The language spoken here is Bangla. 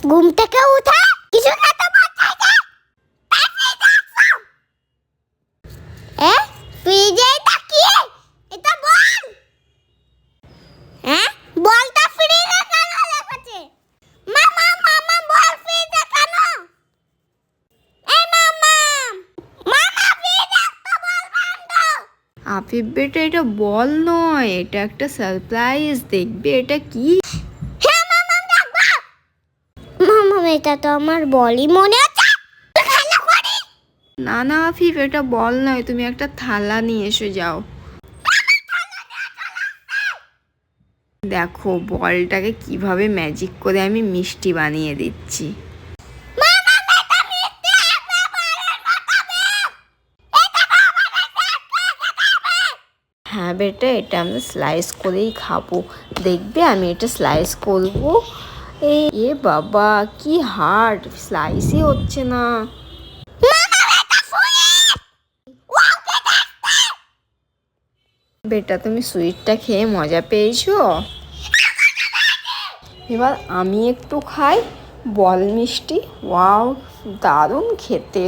ঘুম থেকে উঠে কিছু খেতে পারছে ফ্রিজে তাকিয়ে এটা বল। বলটা ফ্রিজে কেন লেগেছে? মামা মামা বল ফ্রিজে কেন? এই মামা মামা ফ্রিজে একটা বল বন্ধ। আফিফ বেটা, এটা বল নয়, এটা একটা সারপ্রাইজ। দেখবে এটা কি। হ্যাঁ মামা দেখবা। মামা এটা তো আমার বলই মনে হচ্ছে। খেলা করি। না না আফিফ, এটা বল নয়, তুমি একটা থালা নিয়ে এসে যাও। দেখো বলটাকে কিভাবে ম্যাজিক করে আমি মিষ্টি বানিয়ে দিচ্ছি। মামা এটা মিষ্টি একবার বলের মাখাবে। এটা খাবে। হ্যাঁ বেটা, এটা আমরা স্লাইস করেই খাবো। দেখবে আমি এটা স্লাইস করব। এ বাবা, কি হার্ড, স্লাইসই হচ্ছে না। বেটা, তুমি সুইটটা খেয়ে মজা পেয়েছো? এবার আমি একটু খাই বল মিষ্টি। ওয়াও, দারুণ খেতে।